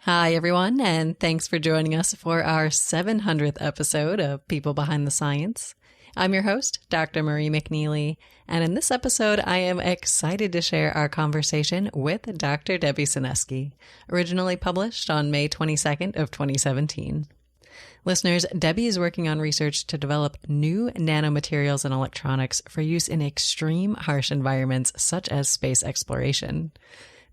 Hi, everyone, and thanks for joining us for our 700th episode of People Behind the Science. I'm your host, Dr. Marie McNeely, and in this episode, I am excited to share our conversation with Dr. Debbie Senesky, originally published on May 22nd of 2017. Listeners, Debbie is working on research to develop new nanomaterials and electronics for use in extreme harsh environments such as space exploration.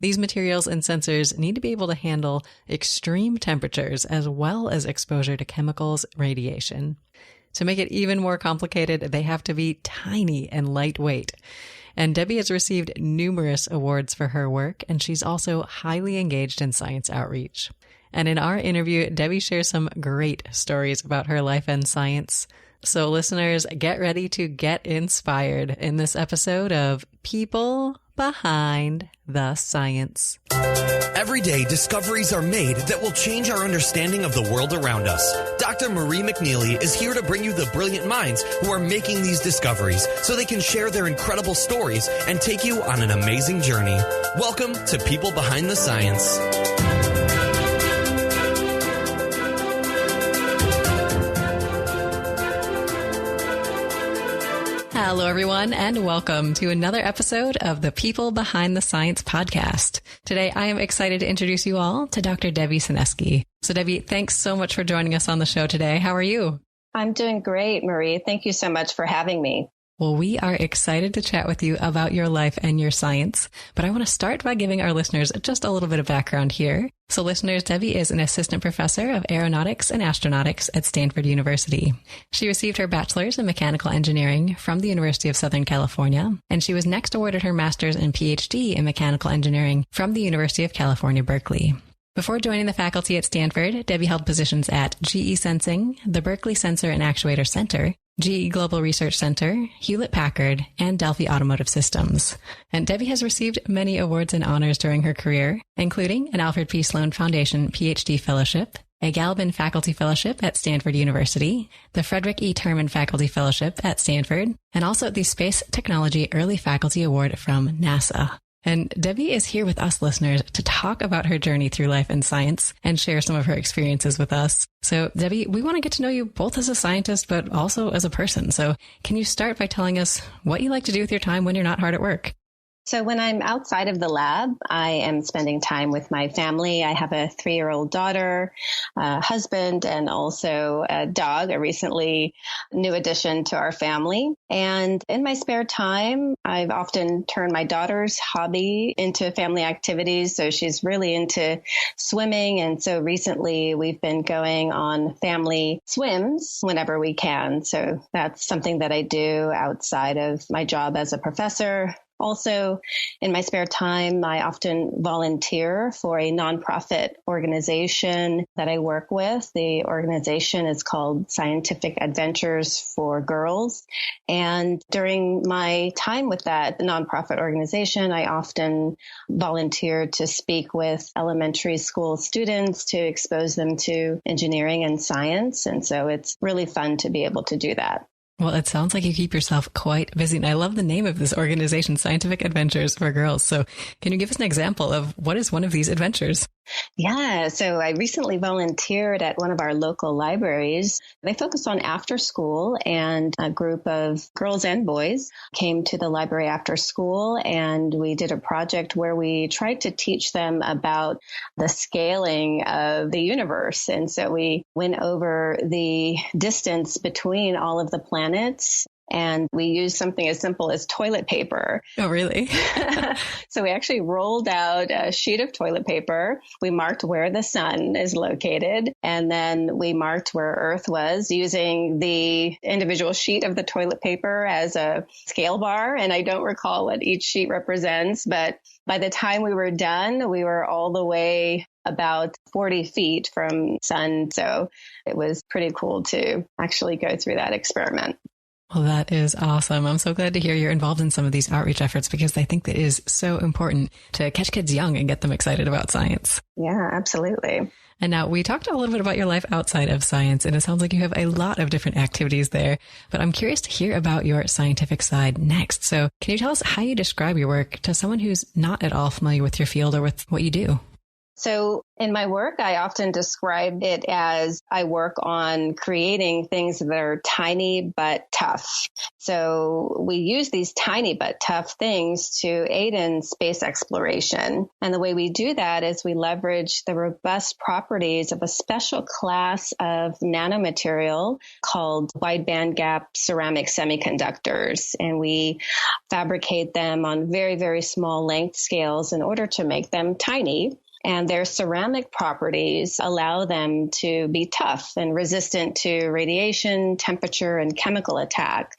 These materials and sensors need to be able to handle extreme temperatures as well as exposure to chemicals, radiation. To make it even more complicated, they have to be tiny and lightweight. And Debbie has received numerous awards for her work, and she's also highly engaged in science outreach. And in our interview, Debbie shares some great stories about her life and science. So listeners, get ready to get inspired in this episode of People Behind the Science. Every day, discoveries are made that will change our understanding of the world around us. Dr. Marie McNeely is here to bring you the brilliant minds who are making these discoveries so they can share their incredible stories and take you on an amazing journey. Welcome to People Behind the Science. Hello, everyone, and welcome to another episode of the People Behind the Science podcast. Today, I am excited to introduce you all to Dr. Debbie Senesky. So, Debbie, thanks so much for joining us on the show today. How are you? I'm doing great, Marie. Thank you so much for having me. Well, we are excited to chat with you about your life and your science, but I want to start by giving our listeners just a little bit of background here. So listeners, Debbie is an assistant professor of Aeronautics and Astronautics at Stanford University. She received her bachelor's in mechanical engineering from the University of Southern California, and she was next awarded her master's and Ph.D. in mechanical engineering from the University of California, Berkeley. Before joining the faculty at Stanford, Debbie held positions at GE Sensing, the Berkeley Sensor and Actuator Center, GE Global Research Center, Hewlett Packard, and Delphi Automotive Systems. And Debbie has received many awards and honors during her career, including an Alfred P. Sloan Foundation Ph.D. Fellowship, a Galiban Faculty Fellowship at Stanford University, the Frederick E. Terman Faculty Fellowship at Stanford, and also the Space Technology Early Faculty Award from NASA. And Debbie is here with us, listeners, to talk about her journey through life and science and share some of her experiences with us. So, Debbie, we want to get to know you both as a scientist, but also as a person. So can you start by telling us what you like to do with your time when you're not hard at work? So when I'm outside of the lab, I am spending time with my family. I have a 3-year-old daughter, a husband, and also a dog, a recently new addition to our family. And in my spare time, I've often turned my daughter's hobby into family activities. So she's really into swimming. And so recently we've been going on family swims whenever we can. So that's something that I do outside of my job as a professor. Also, in my spare time, I often volunteer for a nonprofit organization that I work with. The organization is called Scientific Adventures for Girls. And during my time with that nonprofit organization, I often volunteer to speak with elementary school students to expose them to engineering and science. And so it's really fun to be able to do that. Well, it sounds like you keep yourself quite busy. And I love the name of this organization, Scientific Adventures for Girls. So can you give us an example of what is one of these adventures? Yeah, so I recently volunteered at one of our local libraries. They focus on after school, and a group of girls and boys came to the library after school, and we did a project where we tried to teach them about the scaling of the universe. And so we went over the distance between all of the planets. And we used something as simple as toilet paper. Oh, really? So we actually rolled out a sheet of toilet paper. We marked where the sun is located. And then we marked where Earth was using the individual sheet of the toilet paper as a scale bar. And I don't recall what each sheet represents. But by the time we were done, we were all the way about 40 feet from sun. So it was pretty cool to actually go through that experiment. Well, that is awesome. I'm so glad to hear you're involved in some of these outreach efforts because I think that is so important to catch kids young and get them excited about science. Yeah, absolutely. And now we talked a little bit about your life outside of science, and it sounds like you have a lot of different activities there, but I'm curious to hear about your scientific side next. So can you tell us how you describe your work to someone who's not at all familiar with your field or with what you do? So in my work, I often describe it as I work on creating things that are tiny but tough. So we use these tiny but tough things to aid in space exploration. And the way we do that is we leverage the robust properties of a special class of nanomaterial called wide bandgap ceramic semiconductors. And we fabricate them on very, very small length scales in order to make them tiny. And their ceramic properties allow them to be tough and resistant to radiation, temperature, and chemical attack.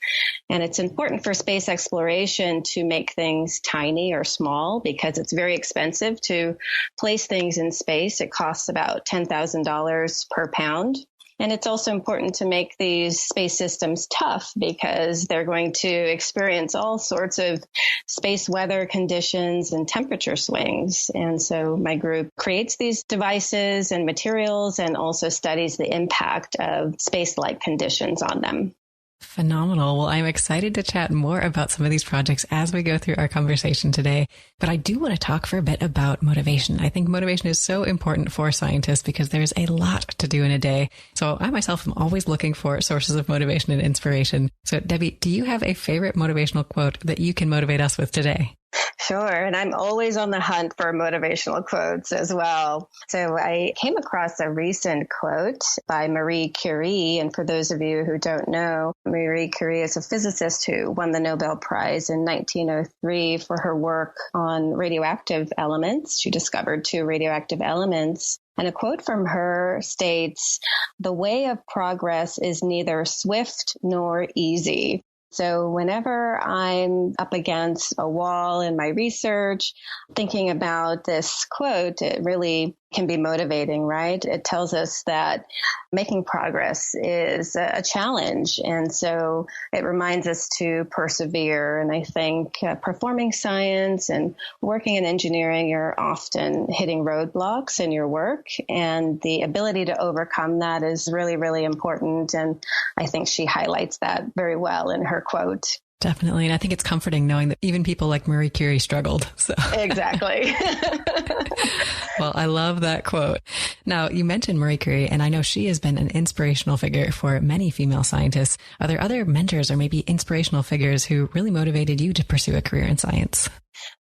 And it's important for space exploration to make things tiny or small because it's very expensive to place things in space. It costs about $10,000 per pound. And it's also important to make these space systems tough because they're going to experience all sorts of space weather conditions and temperature swings. And so my group creates these devices and materials and also studies the impact of space-like conditions on them. Phenomenal. Well, I'm excited to chat more about some of these projects as we go through our conversation today. But I do want to talk for a bit about motivation. I think motivation is so important for scientists because there's a lot to do in a day. So I myself am always looking for sources of motivation and inspiration. So Debbie, do you have a favorite motivational quote that you can motivate us with today? Sure. And I'm always on the hunt for motivational quotes as well. So I came across a recent quote by Marie Curie. And for those of you who don't know, Marie Curie is a physicist who won the Nobel Prize in 1903 for her work on radioactive elements. She discovered 2 radioactive elements. And a quote from her states, "The way of progress is neither swift nor easy." So whenever I'm up against a wall in my research, thinking about this quote, it really can be motivating, right? It tells us that making progress is a challenge. And so it reminds us to persevere. And I think performing science and working in engineering, you're often hitting roadblocks in your work. And the ability to overcome that is really, really important. And I think she highlights that very well in her quote. Definitely. And I think it's comforting knowing that even people like Marie Curie struggled. So Exactly. Well, I love that quote. Now, you mentioned Marie Curie, and I know she has been an inspirational figure for many female scientists. Are there other mentors or maybe inspirational figures who really motivated you to pursue a career in science?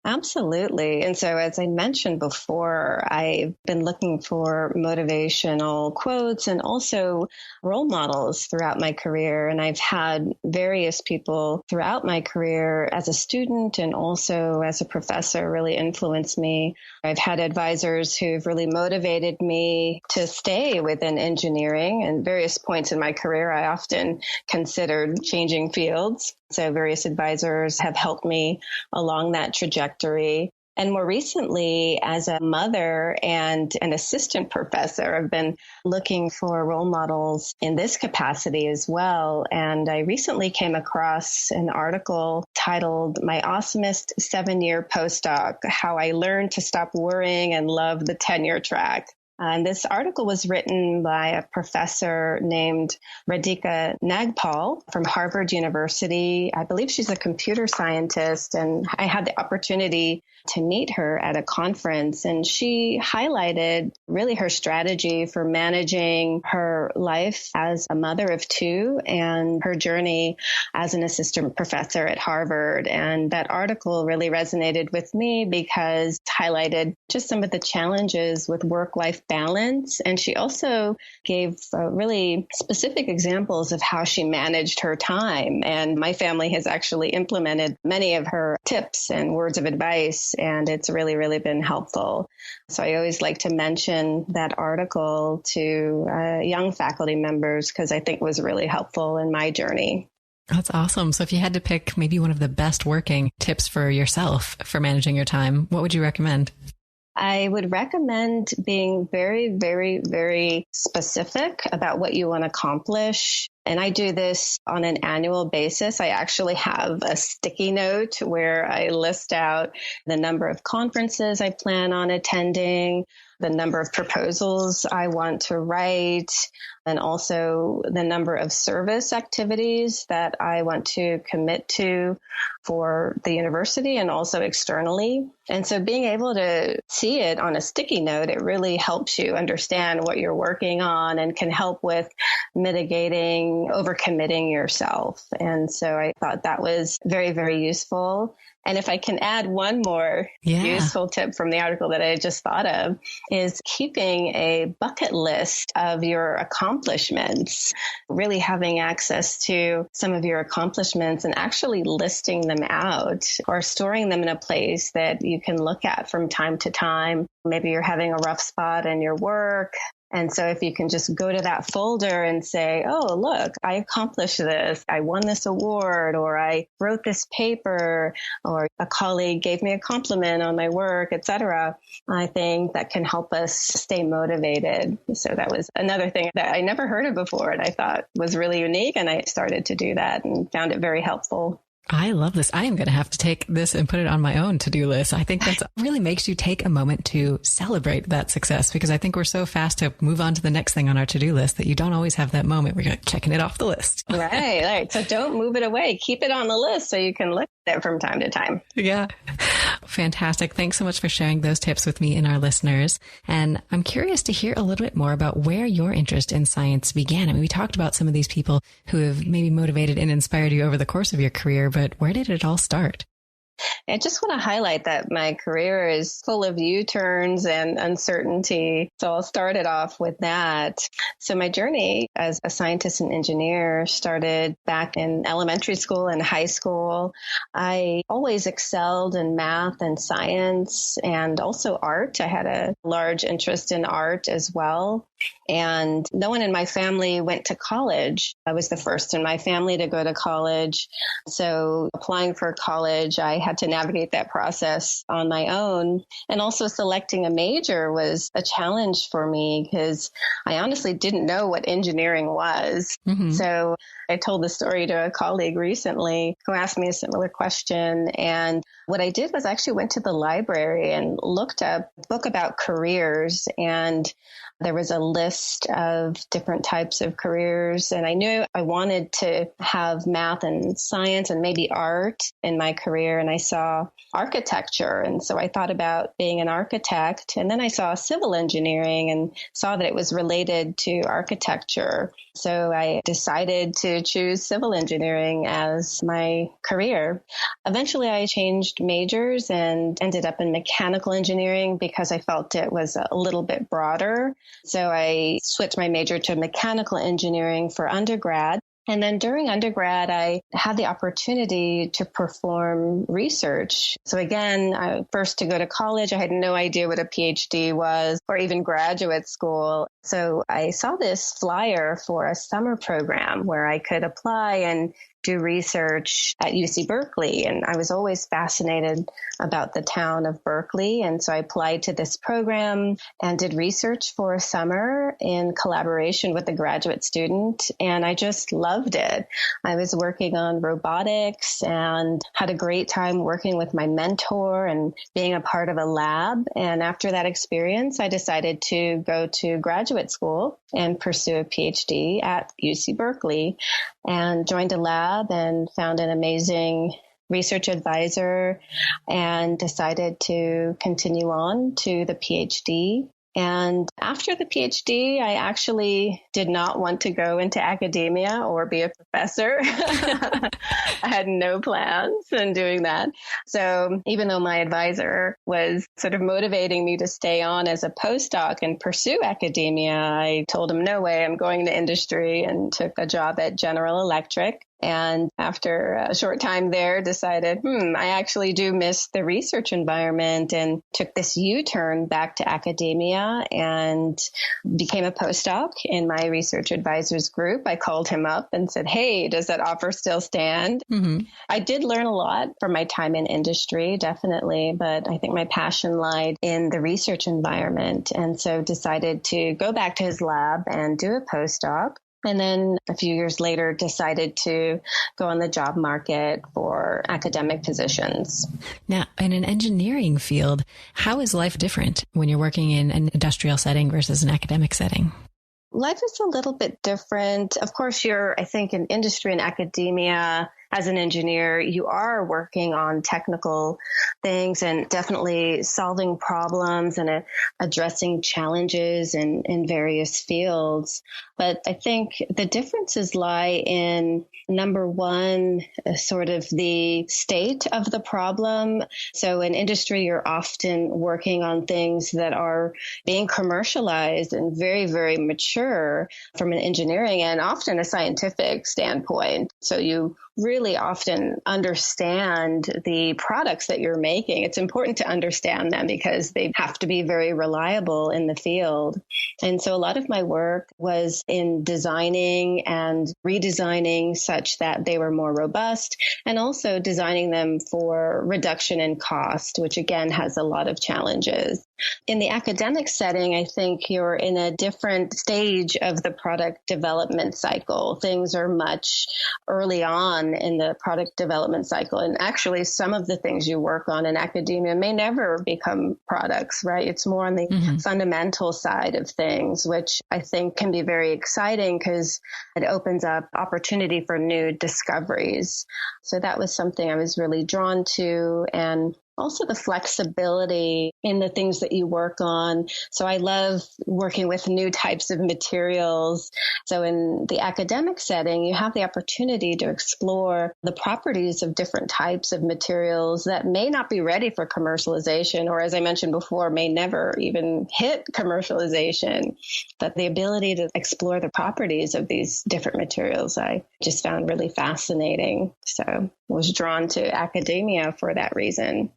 Absolutely. And so as I mentioned before, I've been looking for motivational quotes and also role models throughout my career. And I've had various people throughout my career as a student and also as a professor really influence me. I've had advisors who've really motivated me to stay within engineering. And various points in my career, I often considered changing fields. So various advisors have helped me along that trajectory. And more recently, as a mother and an assistant professor, I've been looking for role models in this capacity as well. And I recently came across an article titled "My Awesomest 7-Year Postdoc, How I Learned to Stop Worrying and Love the Tenure Track." And this article was written by a professor named Radhika Nagpal from Harvard University. I believe she's a computer scientist, and I had the opportunity to meet her at a conference. And she highlighted really her strategy for managing her life as a mother of 2 and her journey as an assistant professor at Harvard. And that article really resonated with me because it highlighted just some of the challenges with work-life balance. And she also gave really specific examples of how she managed her time. And my family has actually implemented many of her tips and words of advice, and it's really, really been helpful. So I always like to mention that article to young faculty members because I think it was really helpful in my journey. That's awesome. So if you had to pick maybe one of the best working tips for yourself for managing your time, what would you recommend? I would recommend being very, very, very specific about what you want to accomplish. And I do this on an annual basis. I actually have a sticky note where I list out the number of conferences I plan on attending, the number of proposals I want to write, and also the number of service activities that I want to commit to for the university and also externally. And so being able to see it on a sticky note, it really helps you understand what you're working on and can help with mitigating overcommitting yourself. And so I thought that was very, very useful. And if I can add one more useful tip from the article that I just thought of, is keeping a bucket list of your accomplishments, really having access to some of your accomplishments and actually listing them out or storing them in a place that you can look at from time to time. Maybe you're having a rough spot in your work. And so if you can just go to that folder and say, oh, look, I accomplished this. I won this award, or I wrote this paper, or a colleague gave me a compliment on my work, etc. I think that can help us stay motivated. So that was another thing that I never heard of before and I thought was really unique. And I started to do that and found it very helpful. I love this. I am going to have to take this and put it on my own to-do list. I think that really makes you take a moment to celebrate that success, because I think we're so fast to move on to the next thing on our to-do list that you don't always have that moment where you're checking it off the list. Right. So don't move it away. Keep it on the list so you can look at it from time to time. Yeah. Fantastic. Thanks so much for sharing those tips with me and our listeners. And I'm curious to hear a little bit more about where your interest in science began. I mean, we talked about some of these people who have maybe motivated and inspired you over the course of your career, but where did it all start? I just want to highlight that my career is full of U-turns and uncertainty. So I'll start it off with that. So my journey as a scientist and engineer started back in elementary school and high school. I always excelled in math and science and also art. I had a large interest in art as well. And no one in my family went to college. I was the first in my family to go to college. So applying for college, I had to navigate that process on my own. And also selecting a major was a challenge for me because I honestly didn't know what engineering was. Mm-hmm. So I told the story to a colleague recently who asked me a similar question. And what I did was I actually went to the library and looked up a book about careers. And there was a list of different types of careers. And I knew I wanted to have math and science and maybe art in my career. And I saw architecture. And so I thought about being an architect. And then I saw civil engineering and saw that it was related to architecture. So I decided to choose civil engineering as my career. Eventually, I changed majors and ended up in mechanical engineering because I felt it was a little bit broader. So I switched my major to mechanical engineering for undergrad. And then during undergrad, I had the opportunity to perform research. So again, first to go to college, I had no idea what a PhD was or even graduate school. So I saw this flyer for a summer program where I could apply and do research at UC Berkeley. And I was always fascinated about the town of Berkeley. And so I applied to this program and did research for a summer in collaboration with a graduate student. And I just loved it. I was working on robotics and had a great time working with my mentor and being a part of a lab. And after that experience, I decided to go to graduate school and pursue a PhD at UC Berkeley and joined a lab and found an amazing research advisor and decided to continue on to the PhD. And after the PhD, I actually did not want to go into academia or be a professor. I had no plans in doing that. So even though my advisor was sort of motivating me to stay on as a postdoc and pursue academia, I told him, no way, I'm going to industry, and took a job at General Electric. And after a short time there, decided, I actually do miss the research environment, and took this U-turn back to academia and became a postdoc in my research advisors group. I called him up and said, hey, does that offer still stand? Mm-hmm. I did learn a lot from my time in industry, definitely, but I think my passion lied in the research environment. And so decided to go back to his lab and do a postdoc. And then a few years later, decided to go on the job market for academic positions. Now, in an engineering field, how is life different when you're working in an industrial setting versus an academic setting? life is a little bit different. Of course, I think in industry and academia, as an engineer, you are working on technical things and definitely solving problems and addressing challenges in various fields. But I think the differences lie in, number one, sort of the state of the problem. So in industry, you're often working on things that are being commercialized and very, very mature from an engineering and often a scientific standpoint. So you really often understand the products that you're making. It's important to understand them because they have to be very reliable in the field. And so a lot of my work was in designing and redesigning such that they were more robust, and also designing them for reduction in cost, which again has a lot of challenges. In the academic setting, I think you're in a different stage of the product development cycle. Things are much early on in the product development cycle. And actually, some of the things you work on in academia may never become products, right? It's more on the fundamental side of things, which I think can be very exciting because it opens up opportunity for new discoveries. So that was something I was really drawn to. And also the flexibility in the things that you work on. So I love working with new types of materials. So in the academic setting, you have the opportunity to explore the properties of different types of materials that may not be ready for commercialization, or as I mentioned before, may never even hit commercialization. But the ability to explore the properties of these different materials, I just found really fascinating. So I was drawn to academia for that reason.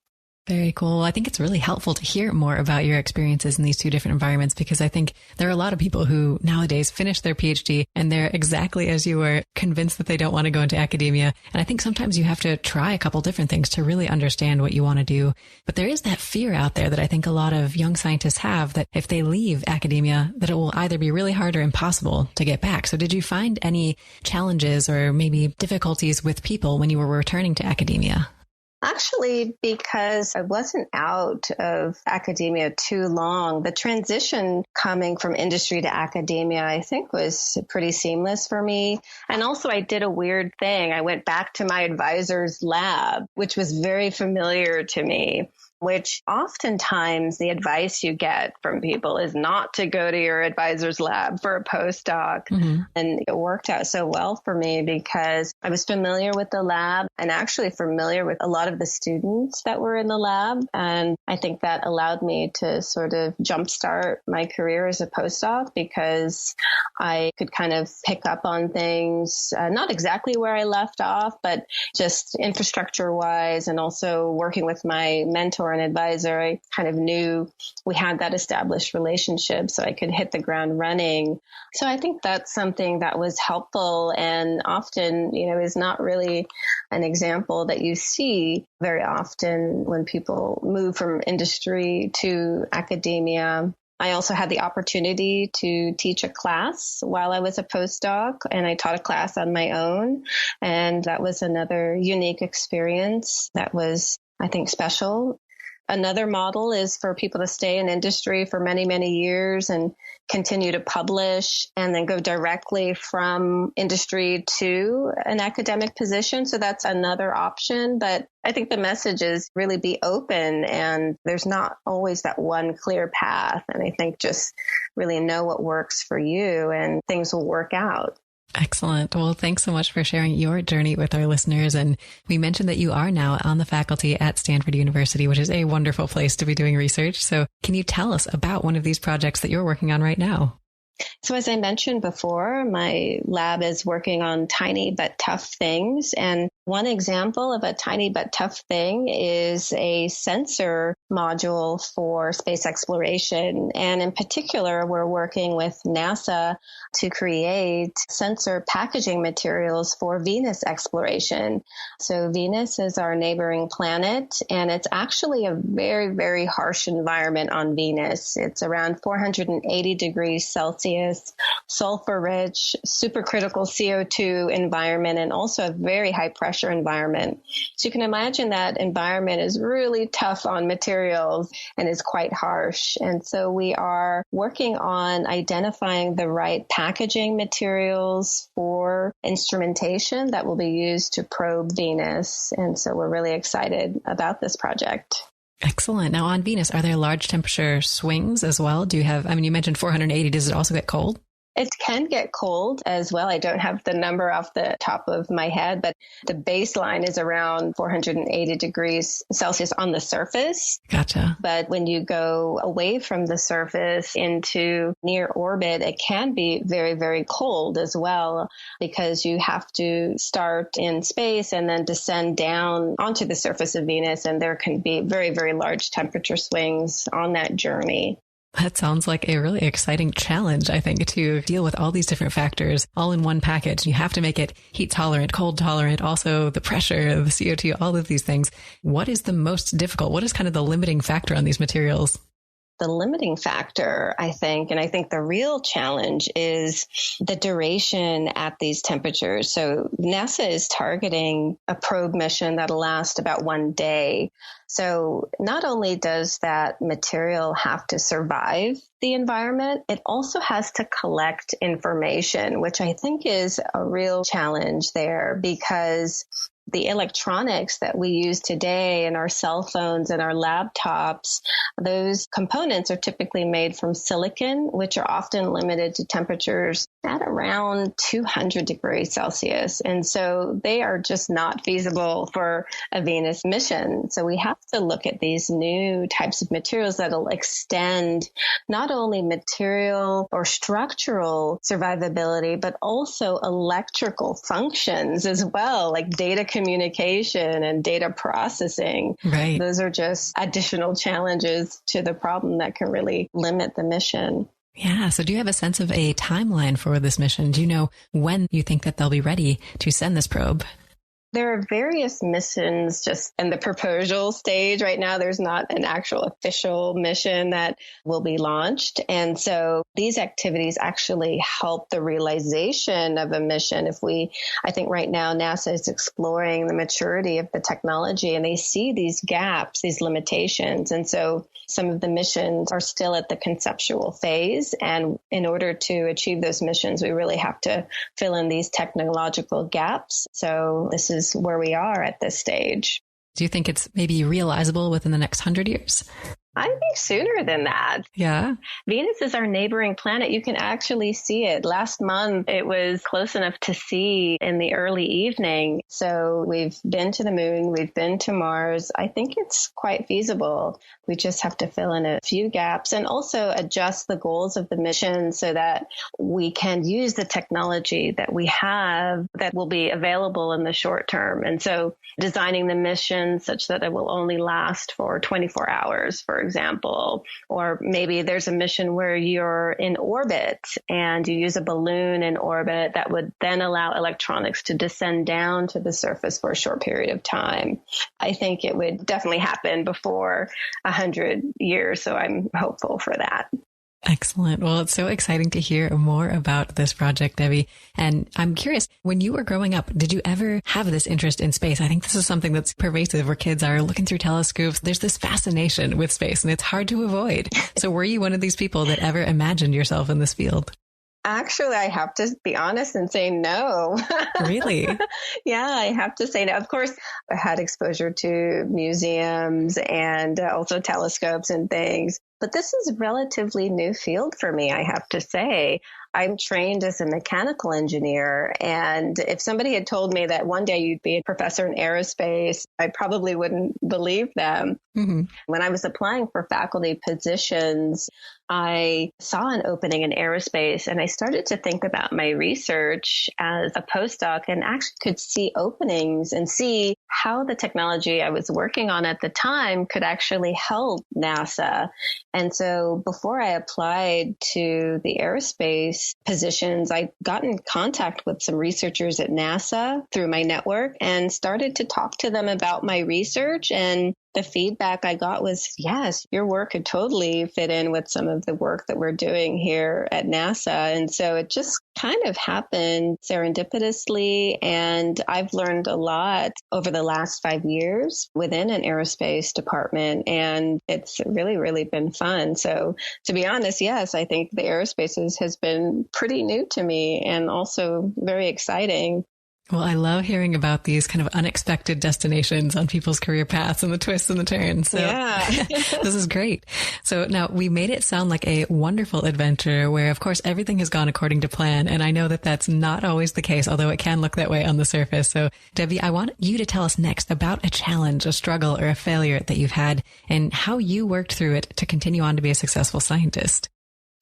Very cool. I think it's really helpful to hear more about your experiences in these two different environments, because I think there are a lot of people who nowadays finish their PhD and they're exactly as you were, convinced that they don't want to go into academia. And I think sometimes you have to try a couple different things to really understand what you want to do. But there is that fear out there that I think a lot of young scientists have, that if they leave academia, that it will either be really hard or impossible to get back. So did you find any challenges or maybe difficulties with people when you were returning to academia? Actually, because I wasn't out of academia too long, the transition coming from industry to academia, I think, was pretty seamless for me. And also, I did a weird thing. I went back to my advisor's lab, which was very familiar to me, which oftentimes the advice you get from people is not to go to your advisor's lab for a postdoc. And it worked out so well for me because I was familiar with the lab and actually familiar with a lot of the students that were in the lab. And I think that allowed me to sort of jumpstart my career as a postdoc because I could kind of pick up on things, not exactly where I left off, but just infrastructure wise, and also working with my mentor and advisor. I kind of knew we had that established relationship, so I could hit the ground running. So I think that's something that was helpful and often, is not really an example that you see very often when people move from industry to academia. I also had the opportunity to teach a class while I was a postdoc, and I taught a class on my own. And that was another unique experience that was, I think, special. Another model is for people to stay in industry for many, many years and continue to publish and then go directly from industry to an academic position. So that's another option. But I think the message is really be open, and there's not always that one clear path. And I think just really know what works for you and things will work out. Excellent. Well, thanks so much for sharing your journey with our listeners. And we mentioned that you are now on the faculty at Stanford University, which is a wonderful place to be doing research. So can you tell us about one of these projects that you're working on right now? So as I mentioned before, my lab is working on tiny but tough things. And one example of a tiny but tough thing is a sensor module for space exploration. And in particular, we're working with NASA to create sensor packaging materials for Venus exploration. So Venus is our neighboring planet, and it's actually a very, very harsh environment on Venus. It's around 480 degrees Celsius, sulfur-rich, supercritical CO2 environment, and also a very high pressure pressure environment. So you can imagine that environment is really tough on materials and is quite harsh. And so we are working on identifying the right packaging materials for instrumentation that will be used to probe Venus. And so we're really excited about this project. Excellent. Now on Venus, are there large temperature swings as well? Do you have, you mentioned 480. Does it also get cold? It can get cold as well. I don't have the number off the top of my head, but the baseline is around 480 degrees Celsius on the surface. Gotcha. But when you go away from the surface into near orbit, it can be very, very cold as well, because you have to start in space and then descend down onto the surface of Venus. And there can be very, very large temperature swings on that journey. That sounds like a really exciting challenge, I think, to deal with all these different factors all in one package. You have to make it heat tolerant, cold tolerant, also the pressure, the CO2, all of these things. What is the most difficult? What is kind of the limiting factor on these materials? The limiting factor, I think, and I think the real challenge is the duration at these temperatures. So NASA is targeting a probe mission that'll last about 1 day. So not only does that material have to survive the environment, it also has to collect information, which I think is a real challenge there, because the electronics that we use today in our cell phones and our laptops, those components are typically made from silicon, which are often limited to temperatures at around 200 degrees Celsius. And so they are just not feasible for a Venus mission. So we have to look at these new types of materials that'll extend not only material or structural survivability, but also electrical functions as well, like data communication and data processing. Right. Those are just additional challenges to the problem that can really limit the mission. Yeah. So do you have a sense of a timeline for this mission? Do you know when you think that they'll be ready to send this probe? There are various missions just in the proposal stage right now. There's not an actual official mission that will be launched. And so these activities actually help the realization of a mission. I think right now NASA is exploring the maturity of the technology, and they see these gaps, these limitations. And so some of the missions are still at the conceptual phase. And in order to achieve those missions, we really have to fill in these technological gaps. So this is where we are at this stage. Do you think it's maybe realizable within the next 100 years? I think sooner than that. Yeah. Venus is our neighboring planet. You can actually see it. Last month, it was close enough to see in the early evening. So we've been to the moon. We've been to Mars. I think it's quite feasible. We just have to fill in a few gaps and also adjust the goals of the mission so that we can use the technology that we have that will be available in the short term. And so designing the mission such that it will only last for 24 hours, for example, or maybe there's a mission where you're in orbit and you use a balloon in orbit that would then allow electronics to descend down to the surface for a short period of time. I think it would definitely happen before 100 years, so I'm hopeful for that. Excellent. Well, it's so exciting to hear more about this project, Debbie. And I'm curious, when you were growing up, did you ever have this interest in space? I think this is something that's pervasive where kids are looking through telescopes. There's this fascination with space and it's hard to avoid. So were you one of these people that ever imagined yourself in this field? Actually, I have to be honest and say no. Really? Yeah, I have to say no. Of course, I had exposure to museums and also telescopes and things. But this is a relatively new field for me, I have to say. I'm trained as a mechanical engineer, and if somebody had told me that one day you'd be a professor in aerospace, I probably wouldn't believe them. Mm-hmm. When I was applying for faculty positions, I saw an opening in aerospace, and I started to think about my research as a postdoc and actually could see openings and see how the technology I was working on at the time could actually help NASA. And so before I applied to the aerospace positions, I got in contact with some researchers at NASA through my network and started to talk to them about my research. And the feedback I got was, yes, your work could totally fit in with some of the work that we're doing here at NASA. And so it just kind of happened serendipitously. And I've learned a lot over the last 5 years within an aerospace department. And it's really, really been fun. So to be honest, yes, I think the aerospace has been pretty new to me and also very exciting. Well, I love hearing about these kind of unexpected destinations on people's career paths and the twists and the turns. So yeah. This is great. So now we made it sound like a wonderful adventure where, of course, everything has gone according to plan. And I know that that's not always the case, although it can look that way on the surface. So Debbie, I want you to tell us next about a challenge, a struggle, or a failure that you've had and how you worked through it to continue on to be a successful scientist.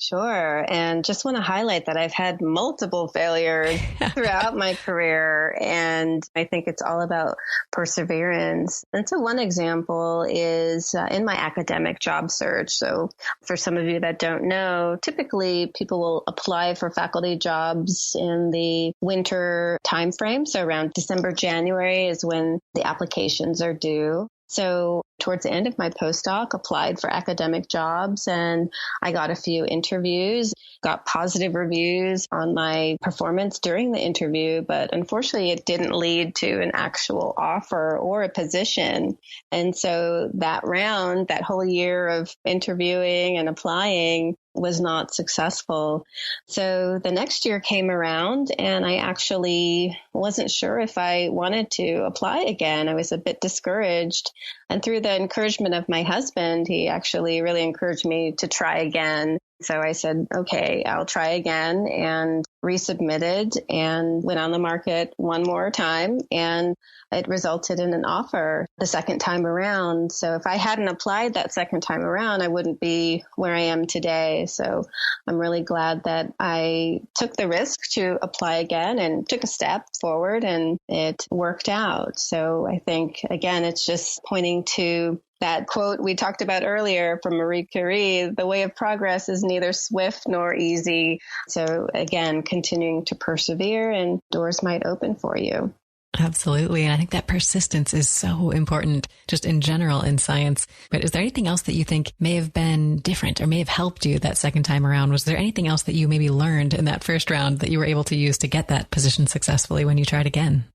Sure. And just want to highlight that I've had multiple failures throughout my career. And I think it's all about perseverance. And so one example is in my academic job search. So for some of you that don't know, typically people will apply for faculty jobs in the winter timeframe. So around December, January is when the applications are due. So towards the end of my postdoc, applied for academic jobs, and I got a few interviews, got positive reviews on my performance during the interview, but unfortunately it didn't lead to an actual offer or a position. And so that round, that whole year of interviewing and applying was not successful. So the next year came around and I actually wasn't sure if I wanted to apply again. I was a bit discouraged. And through the encouragement of my husband, he actually really encouraged me to try again. So I said, okay, I'll try again, and resubmitted and went on the market one more time, and it resulted in an offer the second time around. So if I hadn't applied that second time around, I wouldn't be where I am today. So I'm really glad that I took the risk to apply again and took a step forward, and it worked out. So I think, again, it's just pointing to that quote we talked about earlier from Marie Curie, the way of progress is neither swift nor easy. So again, continuing to persevere and doors might open for you. Absolutely. And I think that persistence is so important just in general in science. But is there anything else that you think may have been different or may have helped you that second time around? Was there anything else that you maybe learned in that first round that you were able to use to get that position successfully when you tried again?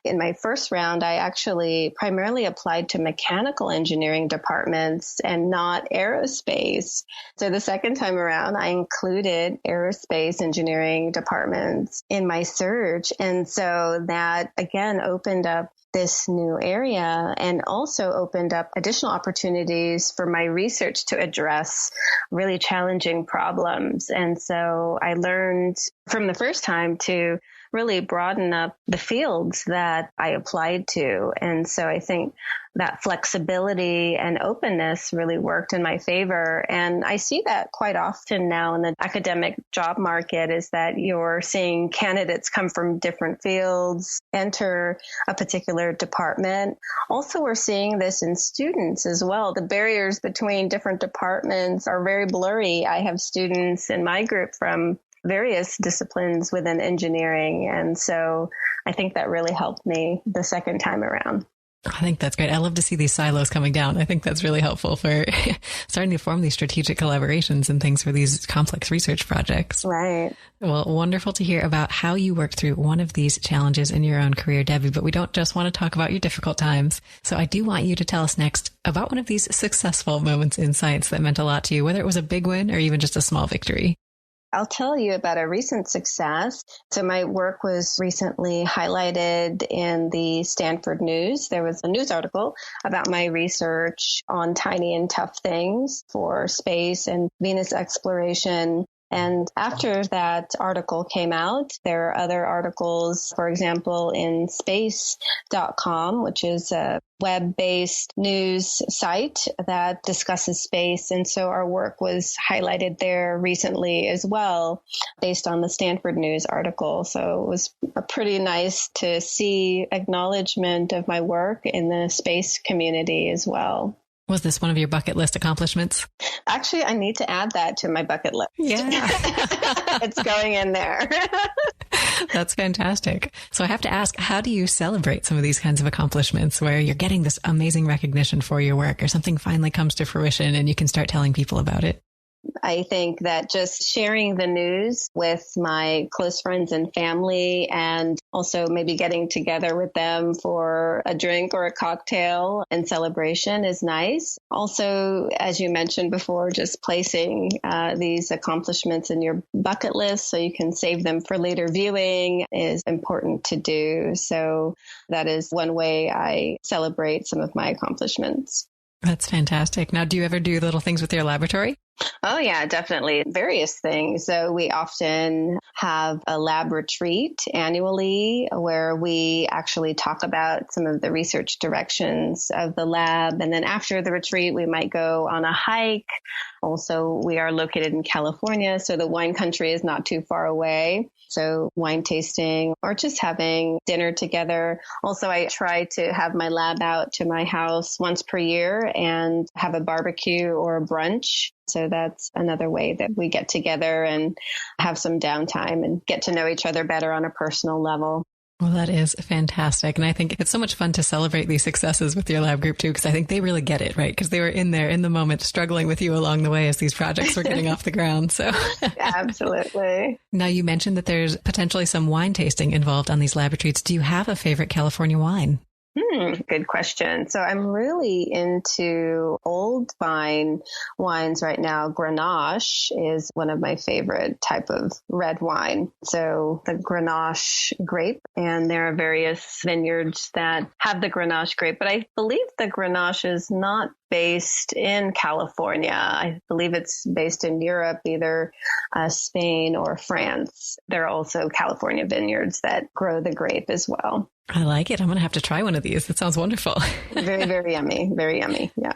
In my first round, I actually primarily applied to mechanical engineering departments and not aerospace. So the second time around, I included aerospace engineering departments in my search. And so that, again, opened up this new area and also opened up additional opportunities for my research to address really challenging problems. And so I learned from the first time to really broaden up the fields that I applied to. And so I think that flexibility and openness really worked in my favor. And I see that quite often now in the academic job market, is that you're seeing candidates come from different fields, enter a particular department. Also, we're seeing this in students as well. The barriers between different departments are very blurry. I have students in my group from various disciplines within engineering. And so I think that really helped me the second time around. I think that's great. I love to see these silos coming down. I think that's really helpful for starting to form these strategic collaborations and things for these complex research projects. Right. Well, wonderful to hear about how you worked through one of these challenges in your own career, Debbie, but we don't just want to talk about your difficult times. So I do want you to tell us next about one of these successful moments in science that meant a lot to you, whether it was a big win or even just a small victory. I'll tell you about a recent success. So my work was recently highlighted in the Stanford News. There was a news article about my research on tiny and tough things for space and Venus exploration. And after that article came out, there are other articles, for example, in space.com, which is a web-based news site that discusses space. And so our work was highlighted there recently as well, based on the Stanford News article. So it was pretty nice to see acknowledgement of my work in the space community as well. Was this one of your bucket list accomplishments? Actually, I need to add that to my bucket list. Yeah. It's going in there. That's fantastic. So I have to ask, how do you celebrate some of these kinds of accomplishments where you're getting this amazing recognition for your work or something finally comes to fruition and you can start telling people about it? I think that just sharing the news with my close friends and family, and also maybe getting together with them for a drink or a cocktail and celebration is nice. Also, as you mentioned before, just placing these accomplishments in your bucket list so you can save them for later viewing is important to do. So that is one way I celebrate some of my accomplishments. That's fantastic. Now, do you ever do little things with your laboratory? Oh, yeah, definitely. Various things. So we often have a lab retreat annually where we actually talk about some of the research directions of the lab. And then after the retreat, we might go on a hike. Also, we are located in California, so the wine country is not too far away. So wine tasting or just having dinner together. Also, I try to have my lab out to my house once per year and have a barbecue or a brunch. So that's another way that we get together and have some downtime and get to know each other better on a personal level. Well, that is fantastic. And I think it's so much fun to celebrate these successes with your lab group, too, because I think they really get it, right? Because they were in there in the moment struggling with you along the way as these projects were getting off the ground. So Absolutely. Now, you mentioned that there's potentially some wine tasting involved on these lab retreats. Do you have a favorite California wine? Good question. So I'm really into old vine wines right now. Grenache is one of my favorite type of red wine. So the Grenache grape, and there are various vineyards that have the Grenache grape, but I believe the Grenache is not based in California. I believe it's based in Europe, either Spain or France. There are also California vineyards that grow the grape as well. I like it. I'm going to have to try one of these. That sounds wonderful. Very, very yummy. Very yummy. Yeah.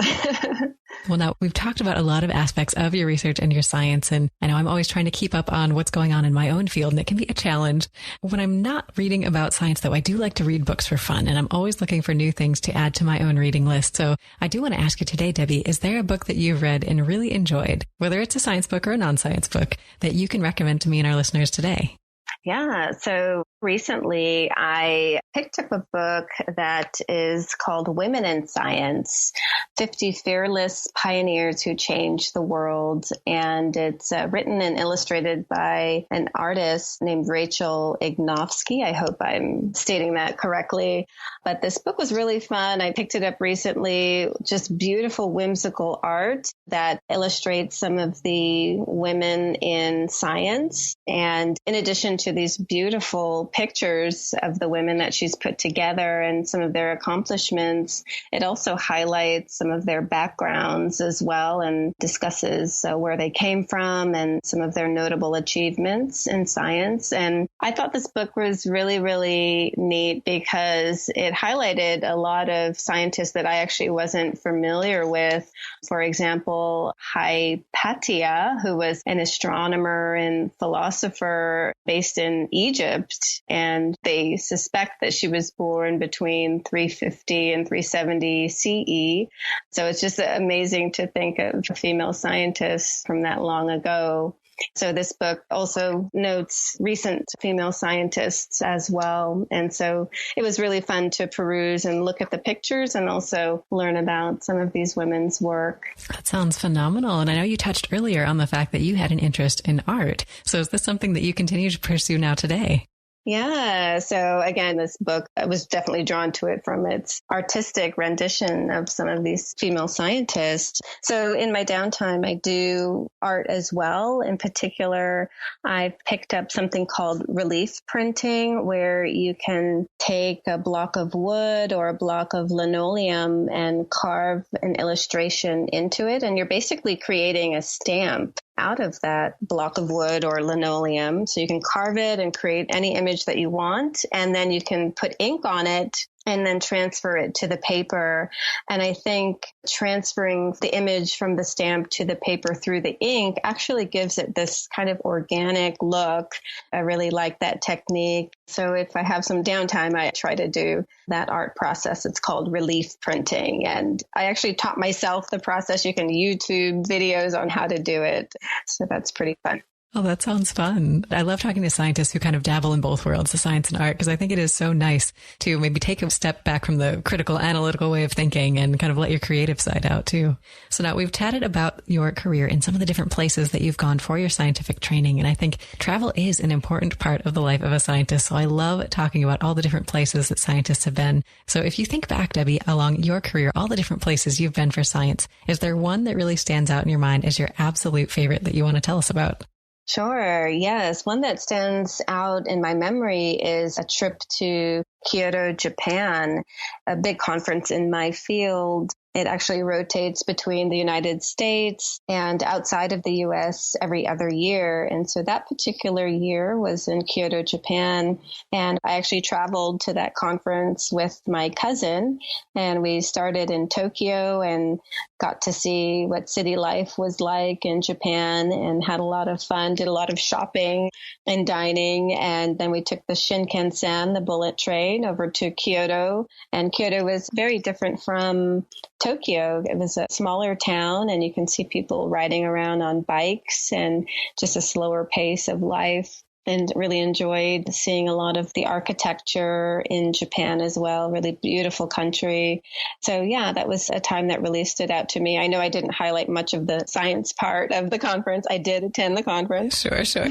Well, now we've talked about a lot of aspects of your research and your science. And I know I'm always trying to keep up on what's going on in my own field, and it can be a challenge. When I'm not reading about science, though, I do like to read books for fun, and I'm always looking for new things to add to my own reading list. So I do want to ask you today, Debbie, is there a book that you've read and really enjoyed, whether it's a science book or a non-science book, that you can recommend to me and our listeners today? Yeah. So recently I picked up a book that is called Women in Science, 50 Fearless Pioneers Who Changed the World. And it's written and illustrated by an artist named Rachel Ignovsky. I hope I'm stating that correctly. But this book was really fun. I picked it up recently. Just beautiful, whimsical art that illustrates some of the women in science. And in addition to these beautiful pictures of the women that she's put together and some of their accomplishments, it also highlights some of their backgrounds as well and discusses where they came from and some of their notable achievements in science. And I thought this book was really, really neat because it highlighted a lot of scientists that I actually wasn't familiar with. For example, Hypatia, who was an astronomer and philosopher based in Egypt, and they suspect that she was born between 350 and 370 CE. So it's just amazing to think of female scientists from that long ago. So this book also notes recent female scientists as well. And so it was really fun to peruse and look at the pictures and also learn about some of these women's work. That sounds phenomenal. And I know you touched earlier on the fact that you had an interest in art. So is this something that you continue to pursue now today? Yeah. So again, this book, I was definitely drawn to it from its artistic rendition of some of these female scientists. So in my downtime, I do art as well. In particular, I've picked up something called relief printing, where you can take a block of wood or a block of linoleum and carve an illustration into it. And you're basically creating a stamp out of that block of wood or linoleum. So you can carve it and create any image that you want, and then you can put ink on it and then transfer it to the paper. And I think transferring the image from the stamp to the paper through the ink actually gives it this kind of organic look. I really like that technique. So if I have some downtime, I try to do that art process. It's called relief printing. And I actually taught myself the process. You can YouTube videos on how to do it. So that's pretty fun. Oh, that sounds fun. I love talking to scientists who kind of dabble in both worlds, the science and art, because I think it is so nice to maybe take a step back from the critical analytical way of thinking and kind of let your creative side out too. So now we've chatted about your career in some of the different places that you've gone for your scientific training. And I think travel is an important part of the life of a scientist. So I love talking about all the different places that scientists have been. So if you think back, Debbie, along your career, all the different places you've been for science, is there one that really stands out in your mind as your absolute favorite that you want to tell us about? Sure. Yes. One that stands out in my memory is a trip to Kyoto, Japan, a big conference in my field. It actually rotates between the United States and outside of the U.S. every other year. And so that particular year was in Kyoto, Japan. And I actually traveled to that conference with my cousin. And we started in Tokyo and got to see what city life was like in Japan and had a lot of fun, did a lot of shopping and dining. And then we took the Shinkansen, the bullet train, over to Kyoto. And Kyoto was very different from Tokyo. It was a smaller town, and you can see people riding around on bikes and just a slower pace of life. And really enjoyed seeing a lot of the architecture in Japan as well. Really beautiful country. So yeah, that was a time that really stood out to me. I know I didn't highlight much of the science part of the conference. I did attend the conference. Sure.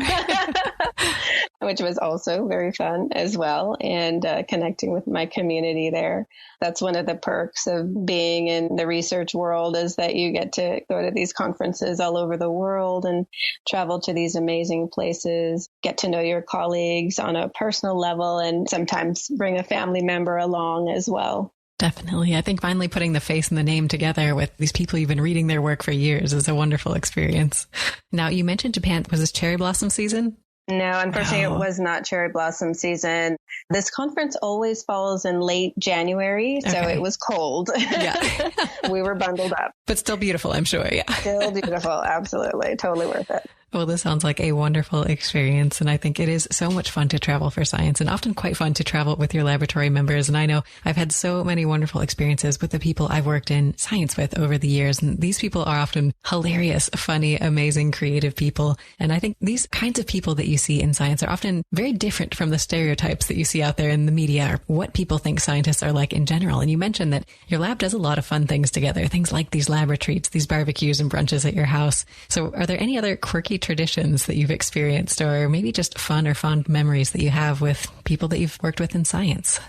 Which was also very fun as well, and connecting with my community there. That's one of the perks of being in the research world, is that you get to go to these conferences all over the world and travel to these amazing places, get to know your colleagues on a personal level, and sometimes bring a family member along as well. Definitely. I think finally putting the face and the name together with these people you've been reading their work for years is a wonderful experience. Now, you mentioned Japan. Was this cherry blossom season? No, unfortunately, It was not cherry blossom season. This conference always falls in late January, so It was cold. Yeah. We were bundled up. But still beautiful, I'm sure. Yeah. Still beautiful. Absolutely. Totally worth it. Well, this sounds like a wonderful experience. And I think it is so much fun to travel for science, and often quite fun to travel with your laboratory members. And I know I've had so many wonderful experiences with the people I've worked in science with over the years. And these people are often hilarious, funny, amazing, creative people. And I think these kinds of people that you see in science are often very different from the stereotypes that you see out there in the media, or what people think scientists are like in general. And you mentioned that your lab does a lot of fun things together, things like these lab retreats, these barbecues and brunches at your house. So are there any other quirky traditions that you've experienced, or maybe just fun or fond memories that you have with people that you've worked with in science?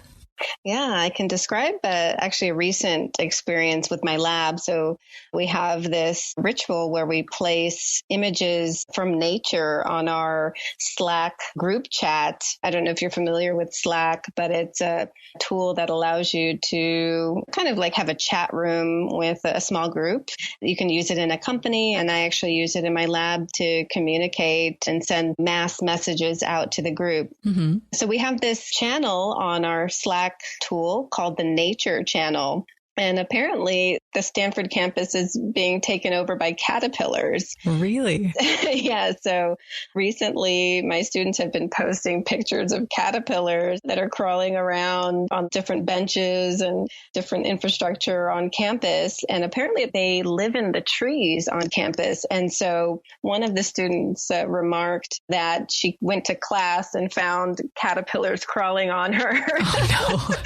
Yeah, I can describe actually a recent experience with my lab. So we have this ritual where we place images from nature on our Slack group chat. I don't know if you're familiar with Slack, but it's a tool that allows you to kind of like have a chat room with a small group. You can use it in a company, and I actually use it in my lab to communicate and send mass messages out to the group. Mm-hmm. So we have this channel on our Slack tool called the Nature Channel. And apparently the Stanford campus is being taken over by caterpillars. Really? Yeah. So recently my students have been posting pictures of caterpillars that are crawling around on different benches and different infrastructure on campus. And apparently they live in the trees on campus. And so one of the students remarked that she went to class and found caterpillars crawling on her. Oh, no.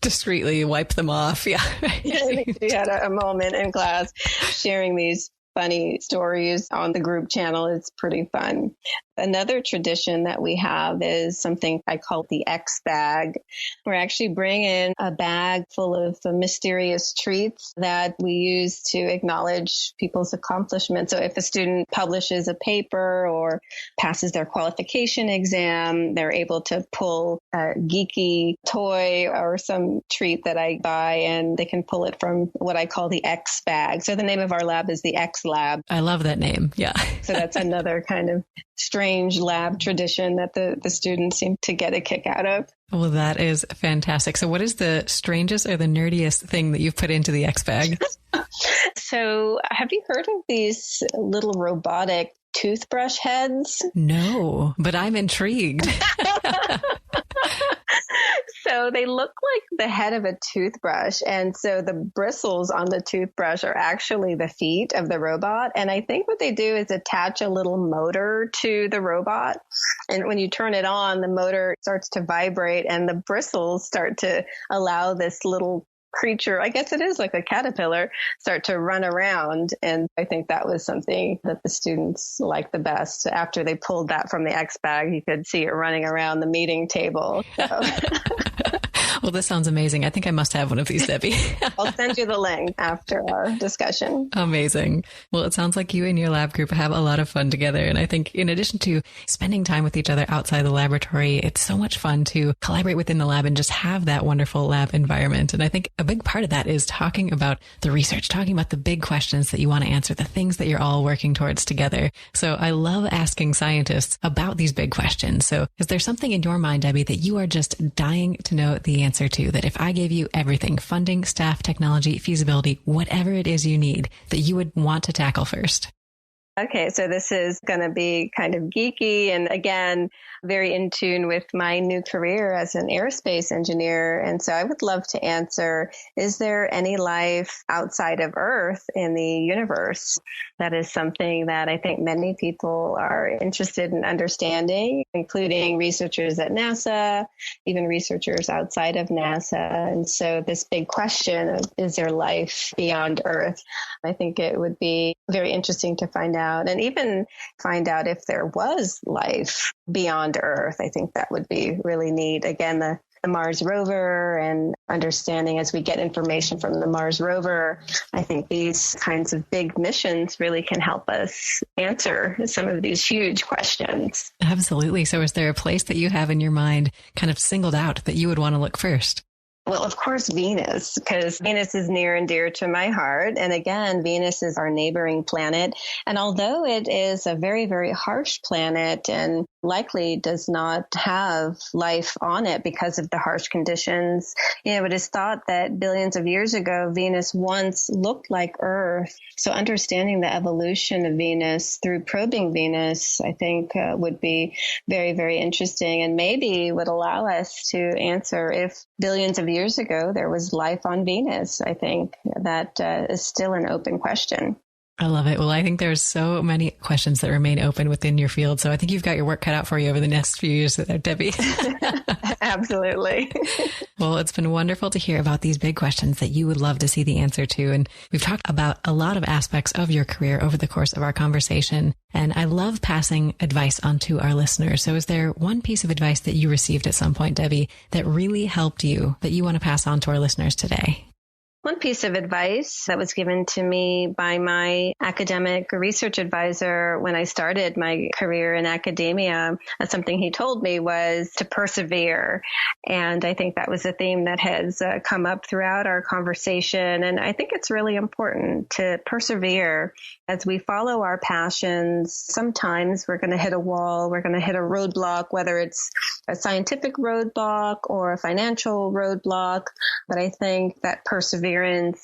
Discreetly wipe them off. Yeah. She had a moment in class sharing these funny stories on the group channel. It's pretty fun. Another tradition that we have is something I call the X bag. We're actually bringing a bag full of mysterious treats that we use to acknowledge people's accomplishments. So if a student publishes a paper or passes their qualification exam, they're able to pull a geeky toy or some treat that I buy, and they can pull it from what I call the X bag. So the name of our lab is the X Lab. I love that name. Yeah. So that's another kind of strange lab tradition that the students seem to get a kick out of. Well, that is fantastic. So what is the strangest or the nerdiest thing that you've put into the X bag? So have you heard of these little robotic toothbrush heads? No, but I'm intrigued. So So they look like the head of a toothbrush. And so the bristles on the toothbrush are actually the feet of the robot. And I think what they do is attach a little motor to the robot. And when you turn it on, the motor starts to vibrate and the bristles start to allow this little creature, I guess it is like a caterpillar, start to run around. And I think that was something that the students liked the best. After they pulled that from the X bag, you could see it running around the meeting table. So. Well, this sounds amazing. I think I must have one of these, Debbie. I'll send you the link after our discussion. Amazing. Well, it sounds like you and your lab group have a lot of fun together. And I think in addition to spending time with each other outside the laboratory, it's so much fun to collaborate within the lab and just have that wonderful lab environment. And I think a big part of that is talking about the research, talking about the big questions that you want to answer, the things that you're all working towards together. So I love asking scientists about these big questions. So is there something in your mind, Debbie, that you are just dying to know the answer to, that if I gave you everything, funding, staff, technology, feasibility, whatever it is you need, that you would want to tackle first? Okay, so this is going to be kind of geeky and again, very in tune with my new career as an aerospace engineer. And so I would love to answer, is there any life outside of Earth in the universe? That is something that I think many people are interested in understanding, including researchers at NASA, even researchers outside of NASA. And so this big question of, is there life beyond Earth? I think it would be very interesting to find out, and even find out if there was life beyond Earth. I think that would be really neat. Again, the Mars rover and understanding as we get information from the Mars rover, I think these kinds of big missions really can help us answer some of these huge questions. Absolutely. So is there a place that you have in your mind kind of singled out that you would want to look first? Well, of course, Venus, because Venus is near and dear to my heart. And again, Venus is our neighboring planet. And although it is a very, very harsh planet and likely does not have life on it because of the harsh conditions, it is thought that billions of years ago, Venus once looked like Earth. So understanding the evolution of Venus through probing Venus, I think would be very, very interesting and maybe would allow us to answer if billions of years ago there was life on Venus. I think that is still an open question. I love it. Well, I think there's so many questions that remain open within your field. So I think you've got your work cut out for you over the next few years there, Debbie. Absolutely. Well, it's been wonderful to hear about these big questions that you would love to see the answer to. And we've talked about a lot of aspects of your career over the course of our conversation. And I love passing advice on to our listeners. So is there one piece of advice that you received at some point, Debbie, that really helped you that you want to pass on to our listeners today? One piece of advice that was given to me by my academic research advisor when I started my career in academia, something he told me was to persevere. And I think that was a theme that has come up throughout our conversation. And I think it's really important to persevere as we follow our passions. Sometimes we're going to hit a wall, we're going to hit a roadblock, whether it's a scientific roadblock or a financial roadblock. But I think that perseverance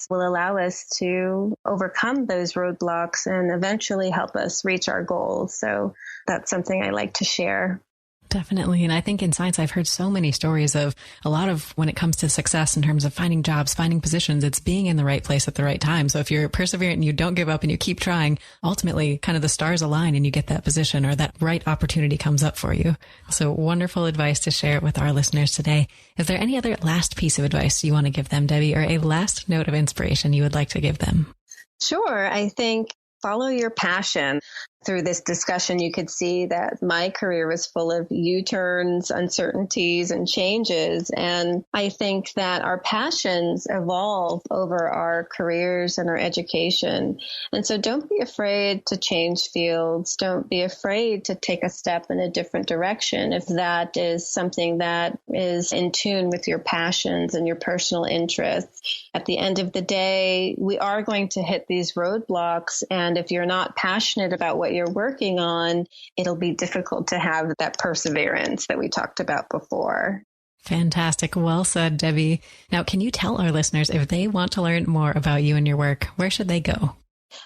will allow us to overcome those roadblocks and eventually help us reach our goals. So that's something I like to share. Definitely. And I think in science, I've heard so many stories of a lot of when it comes to success in terms of finding jobs, finding positions, it's being in the right place at the right time. So if you're perseverant and you don't give up and you keep trying, ultimately kind of the stars align and you get that position or that right opportunity comes up for you. So wonderful advice to share with our listeners today. Is there any other last piece of advice you want to give them, Debbie, or a last note of inspiration you would like to give them? Sure. I think follow your passion. Through this discussion, you could see that my career was full of U-turns, uncertainties, and changes. And I think that our passions evolve over our careers and our education. And so don't be afraid to change fields. Don't be afraid to take a step in a different direction if that is something that is in tune with your passions and your personal interests. At the end of the day, we are going to hit these roadblocks. And if you're not passionate about what you're working on, it'll be difficult to have that perseverance that we talked about before. Fantastic. Well said, Debbie. Now, can you tell our listeners if they want to learn more about you and your work, where should they go?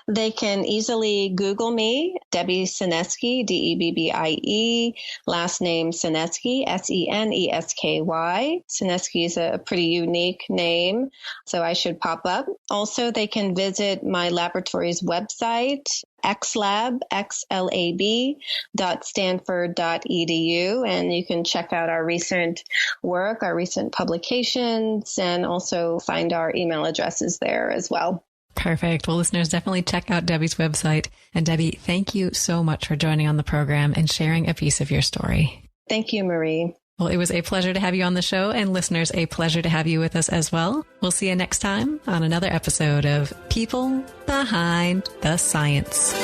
They can easily Google me, Debbie Senesky, Debbie, last name Senesky, Senesky. Senesky is a pretty unique name, so I should pop up. Also, they can visit my laboratory's website, xlab.stanford.edu, and you can check out our recent work, our recent publications, and also find our email addresses there as well. Perfect. Well, listeners, definitely check out Debbie's website. And Debbie, thank you so much for joining on the program and sharing a piece of your story. Thank you, Marie. Well, it was a pleasure to have you on the show, and listeners, a pleasure to have you with us as well. We'll see you next time on another episode of People Behind the Science.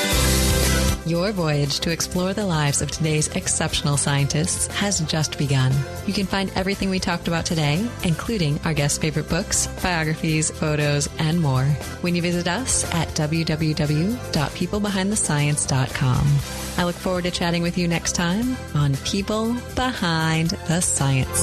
Your voyage to explore the lives of today's exceptional scientists has just begun. You can find everything we talked about today, including our guest favorite books, biographies, photos, and more, when you visit us at www.peoplebehindthescience.com. I look forward to chatting with you next time on People Behind the Science.